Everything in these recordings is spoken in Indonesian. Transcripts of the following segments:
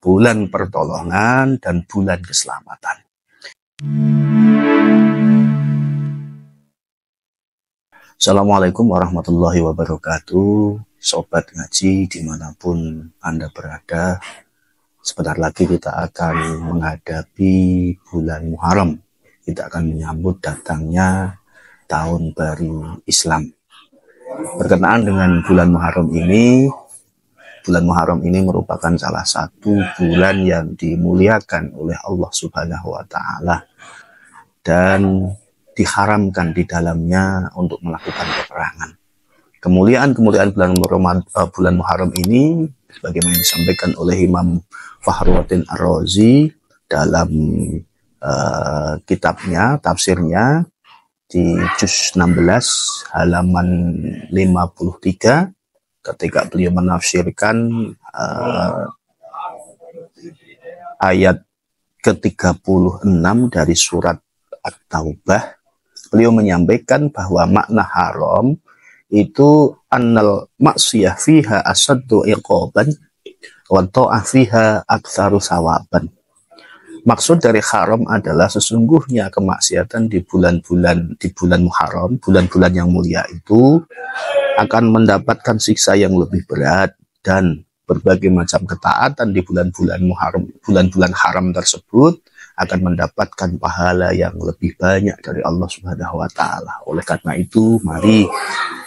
bulan pertolongan dan bulan keselamatan. Assalamualaikum warahmatullahi wabarakatuh. Sobat ngaji dimanapun Anda berada, sebentar lagi kita akan menghadapi bulan Muharram. Kita akan menyambut datangnya tahun baru Islam. Berkenaan dengan bulan Muharram ini merupakan salah satu bulan yang dimuliakan oleh Allah Subhanahu wa Ta'ala dan diharamkan di dalamnya untuk melakukan peperangan. Kemuliaan bulan Muharram ini sebagaimana disampaikan oleh Imam Fakhruddin Ar-Razi dalam kitabnya, tafsirnya di juz 16 halaman 53 ketika beliau menafsirkan ayat ke-36 dari surat At-Taubah. Beliau menyampaikan bahwa makna haram itu annal maksiyah fiha asaddu iqaban wa ta'ah fiha aktsaru sawaban. Maksud dari haram adalah sesungguhnya kemaksiatan di bulan Muharram, bulan-bulan yang mulia itu akan mendapatkan siksa yang lebih berat, dan berbagai macam ketaatan di bulan-bulan Muharram, bulan-bulan haram tersebut akan mendapatkan pahala yang lebih banyak dari Allah Subhanahu wa Ta'ala. Oleh karena itu, mari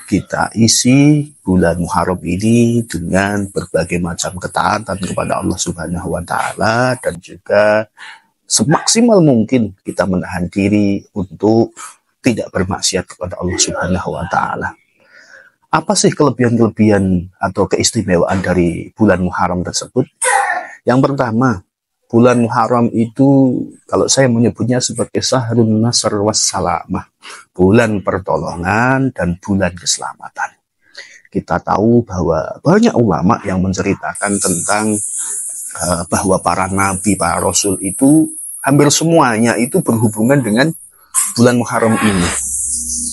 kita isi bulan Muharram ini dengan berbagai macam ketaatan kepada Allah Subhanahu wa Ta'ala, dan juga semaksimal mungkin kita menahan diri untuk tidak bermaksiat kepada Allah Subhanahu wa Ta'ala. Apa sih kelebihan-kelebihan atau keistimewaan dari bulan Muharram tersebut? Yang pertama, bulan Muharram itu kalau saya menyebutnya sebagai Syahrun Nasr Wassalamah, bulan pertolongan dan bulan keselamatan. Kita tahu bahwa banyak ulama yang menceritakan tentang bahwa para nabi, para rasul itu hampir semuanya itu berhubungan dengan bulan Muharram ini.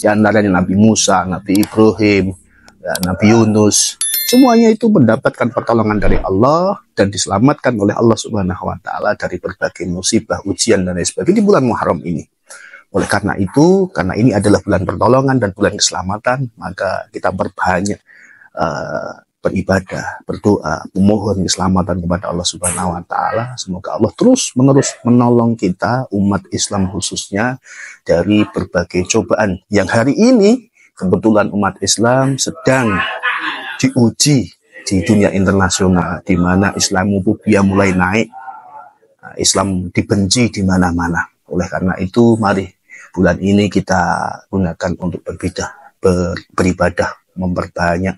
Di antaranya Nabi Musa, Nabi Ibrahim, Nabi Yunus, semuanya itu mendapatkan pertolongan dari Allah dan diselamatkan oleh Allah Subhanahu wa Ta'ala dari berbagai musibah, ujian, dan lain sebagainya di bulan Muharram ini. Oleh karena itu, karena ini adalah bulan pertolongan dan bulan keselamatan, maka kita berbanyak beribadah, berdoa, memohon keselamatan kepada Allah Subhanahu wa Ta'ala. Semoga Allah terus-menerus menolong kita, umat Islam khususnya, dari berbagai cobaan yang hari ini kebetulan umat Islam sedang diuji di dunia internasional, di mana Islamophobia mulai naik, Islam dibenci di mana-mana. Oleh karena itu, mari bulan ini kita gunakan untuk beribadah, memperbanyak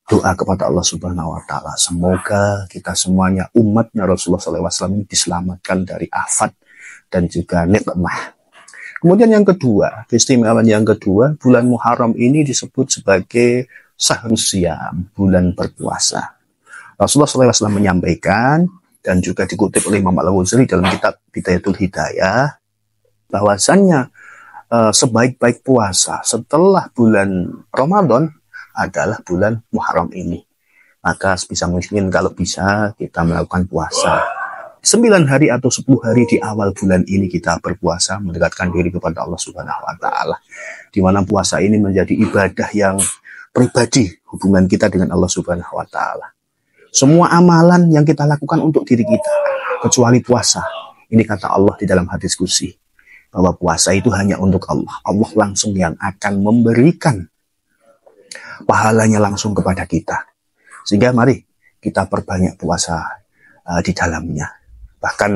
doa kepada Allah Subhanahu wa Ta'ala. Semoga kita semuanya umatnya Rasulullah SAW diselamatkan dari afat dan juga nikmah. Kemudian yang kedua, keistimewaan yang kedua, bulan Muharram ini disebut sebagai Syahrus Syiyam, bulan berpuasa. Rasulullah SAW menyampaikan, dan juga dikutip oleh Imam Al-Ghazali dalam kitab Bidayatul Hidayah, bahwasannya sebaik-baik puasa setelah bulan Ramadan adalah bulan Muharram ini. Maka sebisa mungkin kalau bisa kita melakukan puasa 9 hari atau 10 hari di awal bulan ini, kita berpuasa mendekatkan diri kepada Allah Subhanahu wa Ta'ala, di mana puasa ini menjadi ibadah yang pribadi, hubungan kita dengan Allah Subhanahu wa Ta'ala. Semua amalan yang kita lakukan untuk diri kita, kecuali puasa. Ini kata Allah di dalam hadis qudsi, bahwa puasa itu hanya untuk Allah. Allah langsung yang akan memberikan pahalanya langsung kepada kita. Sehingga mari kita perbanyak puasa di dalamnya. Bahkan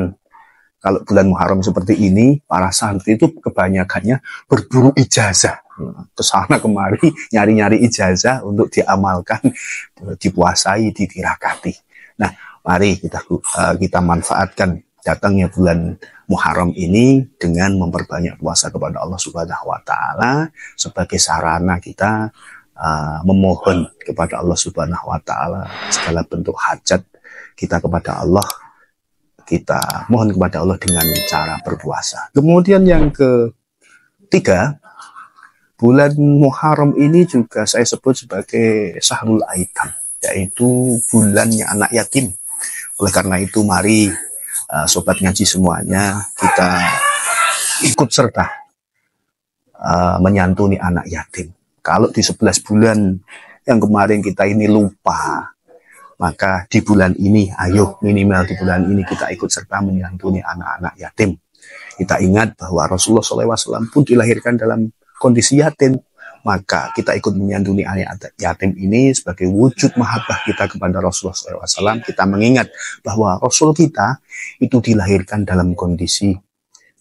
kalau bulan Muharram seperti ini, para santri itu kebanyakannya berburu ijazah, kesana kemari nyari-nyari ijazah untuk diamalkan, dipuasai, ditirakati. Nah, mari kita manfaatkan datangnya bulan Muharram ini dengan memperbanyak puasa kepada Allah Subhanahu wa Ta'ala sebagai sarana kita memohon kepada Allah Subhanahu wa Ta'ala segala bentuk hajat kita kepada Allah. Kita mohon kepada Allah dengan cara berpuasa. Kemudian yang ketiga, bulan Muharram ini juga saya sebut sebagai Syahrul Aitam, yaitu bulannya anak yatim. Oleh karena itu, mari sobat ngaji semuanya, kita ikut serta menyantuni anak yatim. Kalau di 11 bulan yang kemarin kita ini lupa, maka di bulan ini, ayo minimal di bulan ini kita ikut serta menyantuni anak-anak yatim. Kita ingat bahwa Rasulullah SAW pun dilahirkan dalam kondisi yatim, maka kita ikut menyantuni anak yatim ini sebagai wujud mahabbah kita kepada Rasulullah SAW. Kita mengingat bahwa Rasul kita itu dilahirkan dalam kondisi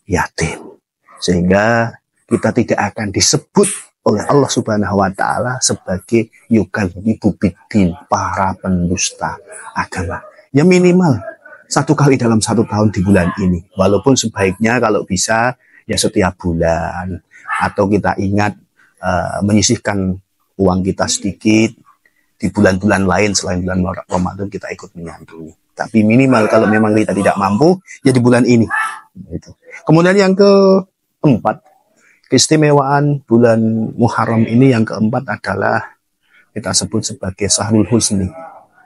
yatim, sehingga kita tidak akan disebut oleh Allah Subhanahu wa Ta'ala sebagai yukadzibu biddin, para pendusta agama. Ya minimal 1 kali dalam 1 tahun di bulan ini. Walaupun sebaiknya kalau bisa ya setiap bulan, atau kita ingat menyisihkan uang kita sedikit di bulan-bulan lain selain bulan Ramadan, kita ikut menyantuni. Tapi minimal kalau memang kita tidak mampu, ya di bulan ini. Gitu. Kemudian yang keempat, keistimewaan bulan Muharram ini yang keempat adalah kita sebut sebagai Syahrul Husni,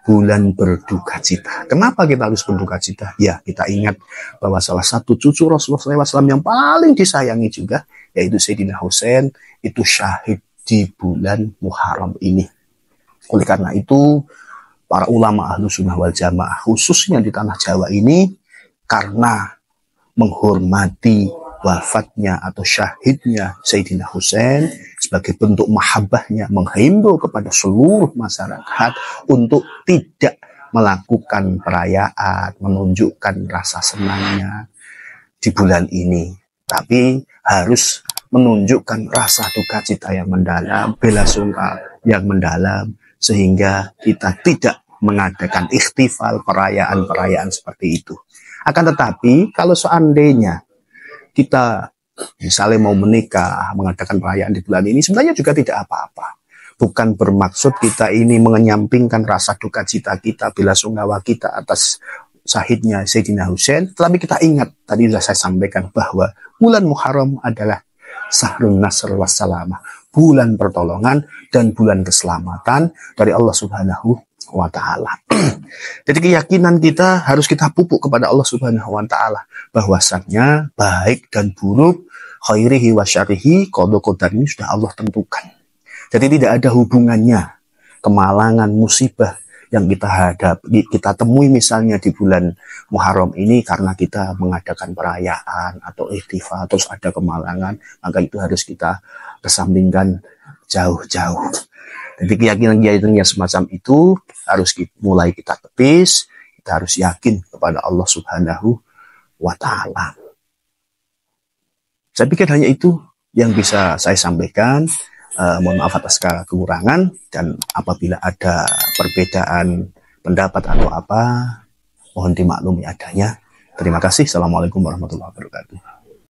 bulan berduka cita. Kenapa kita harus berduka cita? Ya, kita ingat bahwa salah satu cucu Rasulullah SAW yang paling disayangi juga, yaitu Sayyidina Husain, itu syahid di bulan Muharram ini. Oleh karena itu, para ulama Ahlus Sunnah wal Jamaah, khususnya di tanah Jawa ini, karena menghormati wafatnya atau syahidnya Sayyidina Husain, sebagai bentuk mahabbahnya menghimbau kepada seluruh masyarakat untuk tidak melakukan perayaan, menunjukkan rasa senangnya di bulan ini, tapi harus menunjukkan rasa duka cita yang mendalam, bela sungkawa yang mendalam, sehingga kita tidak mengadakan ikhtifal, perayaan-perayaan seperti itu. Akan tetapi, kalau seandainya kita misalnya mau menikah, mengadakan perayaan di bulan ini, sebenarnya juga tidak apa-apa. Bukan bermaksud kita ini mengenyampingkan rasa duka cita kita, bela sungkawa kita atas syahidnya Sayyidina Husain. Tetapi kita ingat, tadi sudah saya sampaikan bahwa bulan Muharram adalah Syahrun Nasr wassalamah, bulan pertolongan dan bulan keselamatan dari Allah Subhanahu wa Ta'ala. Jadi keyakinan kita harus kita pupuk kepada Allah Subhanahu wa Ta'ala, bahwasannya baik dan buruk, khairihi wa syarihi, qada qadar ini sudah Allah tentukan. Jadi tidak ada hubungannya kemalangan, musibah yang kita temui misalnya di bulan Muharram ini karena kita mengadakan perayaan atau ihtifal terus ada kemalangan, maka itu harus kita kesampingkan jauh-jauh. Jadi keyakinan yang semacam itu harus mulai kita tepis, kita harus yakin kepada Allah Subhanahu wa Ta'ala. Saya pikir hanya itu yang bisa saya sampaikan. Mohon maaf atas segala kekurangan, dan apabila ada perbedaan pendapat atau apa, mohon dimaklumi adanya. Terima kasih. Assalamualaikum warahmatullahi wabarakatuh.